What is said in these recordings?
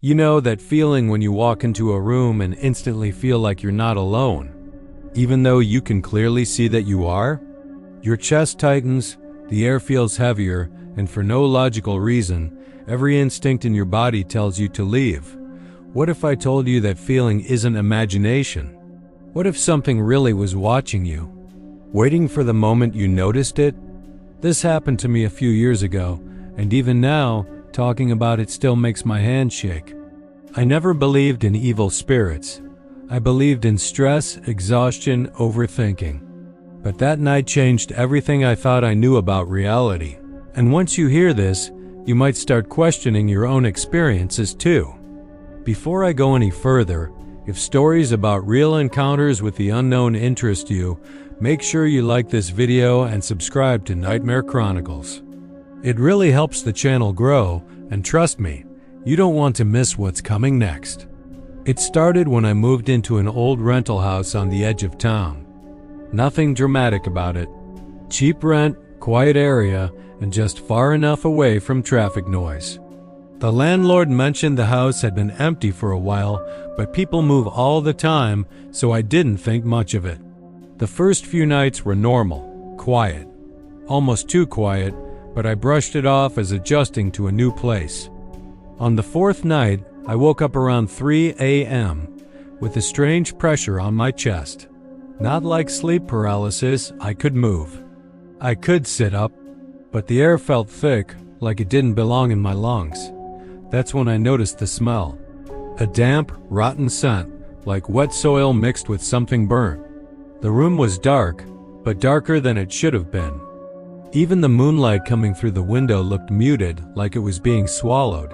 You know that feeling when you walk into a room and instantly feel like you're not alone, even though you can clearly see that you are? Your chest tightens, the air feels heavier, and for no logical reason, every instinct in your body tells you to leave. What if I told you that feeling isn't imagination? What if something really was watching you, waiting for the moment you noticed it? This happened to me a few years ago, and even now, talking about it still makes my hands shake. I never believed in evil spirits. I believed in stress, exhaustion, overthinking. But that night changed everything I thought I knew about reality. And once you hear this, you might start questioning your own experiences too. Before I go any further, if stories about real encounters with the unknown interest you, make sure you like this video and subscribe to Nightmare Chronicles. It really helps the channel grow, and trust me, you don't want to miss what's coming next. It started when I moved into an old rental house on the edge of town. Nothing dramatic about it. Cheap rent, quiet area, and just far enough away from traffic noise. The landlord mentioned the house had been empty for a while, but people move all the time, so I didn't think much of it. The first few nights were normal, quiet. Almost too quiet, but I brushed it off as adjusting to a new place. On the fourth night, I woke up around 3 a.m. with a strange pressure on my chest. Not like sleep paralysis, I could move. I could sit up, but the air felt thick, like it didn't belong in my lungs. That's when I noticed the smell. A damp, rotten scent, like wet soil mixed with something burnt. The room was dark, but darker than it should have been. Even the moonlight coming through the window looked muted, like it was being swallowed.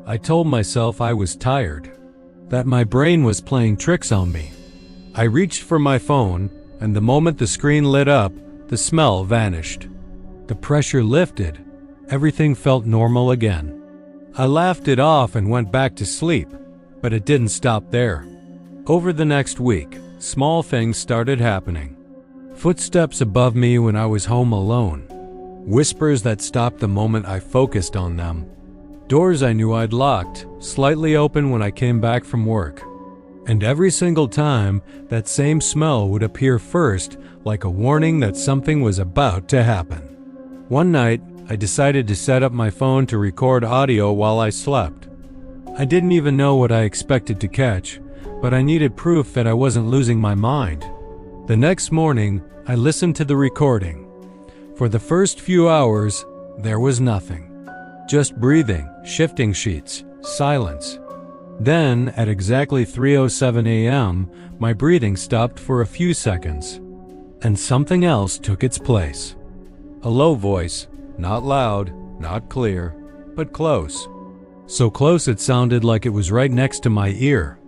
I told myself I was tired, that my brain was playing tricks on me. I reached for my phone, and the moment the screen lit up, the smell vanished. The pressure lifted. Everything felt normal again. I laughed it off and went back to sleep, but it didn't stop there. Over the next week, small things started happening. Footsteps above me when I was home alone. Whispers that stopped the moment I focused on them. Doors I knew I'd locked, slightly open when I came back from work. And every single time, that same smell would appear first, like a warning that something was about to happen. One night, I decided to set up my phone to record audio while I slept. I didn't even know what I expected to catch, but I needed proof that I wasn't losing my mind. The next morning, I listened to the recording. For the first few hours, there was nothing. Just breathing, shifting sheets, silence. Then, at exactly 3:07 a.m., my breathing stopped for a few seconds, and something else took its place. A low voice, not loud, not clear, but close. So close it sounded like it was right next to my ear.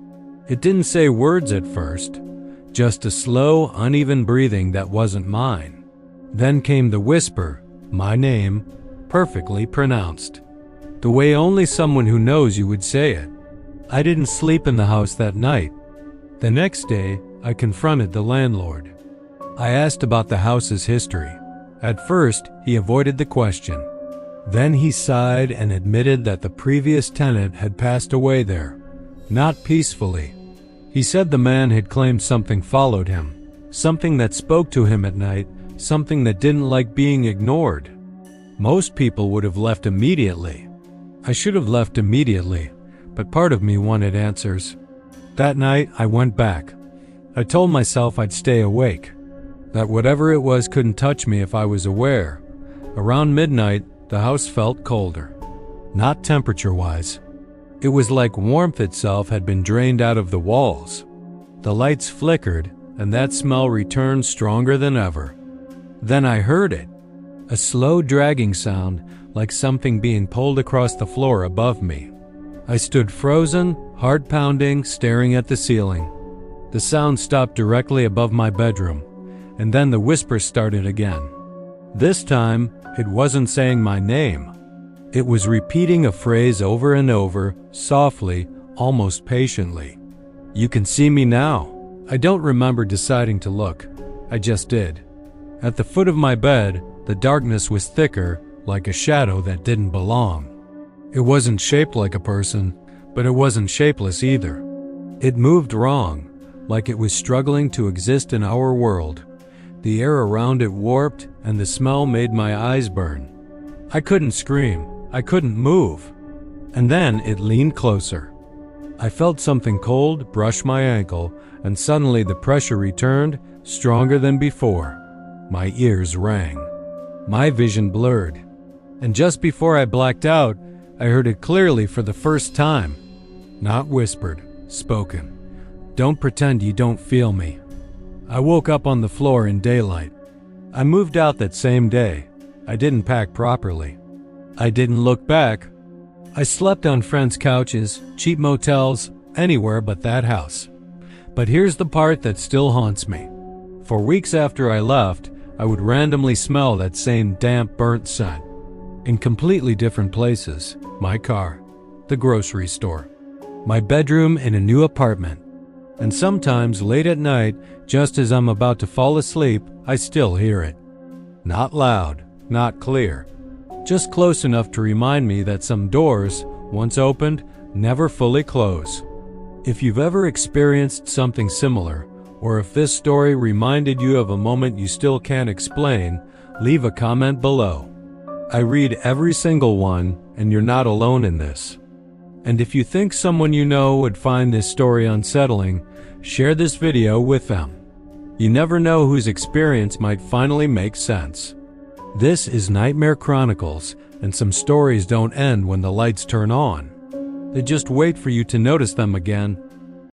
It didn't say words at first, just a slow, uneven breathing that wasn't mine. Then came the whisper, my name, perfectly pronounced. The way only someone who knows you would say it. I didn't sleep in the house that night. The next day, I confronted the landlord. I asked about the house's history. At first, he avoided the question. Then he sighed and admitted that the previous tenant had passed away there. Not peacefully. He said the man had claimed something followed him. Something that spoke to him at night. Something that didn't like being ignored. Most people would have left immediately. I should have left immediately, but part of me wanted answers. That night, I went back. I told myself I'd stay awake. That whatever it was couldn't touch me if I was aware. Around midnight, the house felt colder. Not temperature-wise. It was like warmth itself had been drained out of the walls. The lights flickered, and that smell returned stronger than ever. Then I heard it. A slow dragging sound, like something being pulled across the floor above me. I stood frozen, heart pounding, staring at the ceiling. The sound stopped directly above my bedroom, and then the whisper started again. This time, it wasn't saying my name. It was repeating a phrase over and over, softly, almost patiently. You can see me now. I don't remember deciding to look. I just did. At the foot of my bed, the darkness was thicker, like a shadow that didn't belong. It wasn't shaped like a person, But it wasn't shapeless either. It moved wrong, like it was struggling to exist in our world. The air around it warped, and the smell made my eyes burn. I couldn't scream. I couldn't move. And then it leaned closer. I felt something cold brush my ankle, and suddenly the pressure returned, stronger than before. My ears rang. My vision blurred. And just before I blacked out, I heard it clearly for the first time. Not whispered, spoken. Don't pretend you don't feel me. I woke up on the floor in daylight. I moved out that same day. I didn't pack properly. I didn't look back. I slept on friends' couches, cheap motels, anywhere but that house. But here's the part that still haunts me. For weeks after I left, I would randomly smell that same damp, burnt scent. In completely different places. My car, the grocery store, my bedroom in a new apartment. And sometimes late at night, just as I'm about to fall asleep, I still hear it. Not loud, not clear. Just close enough to remind me that some doors, once opened, never fully close. If you've ever experienced something similar, or if this story reminded you of a moment you still can't explain, leave a comment below. I read every single one, and you're not alone in this. And if you think someone you know would find this story unsettling, share this video with them. You never know whose experience might finally make sense. This is Nightmare Chronicles, and some stories don't end when the lights turn on. They just wait for you to notice them again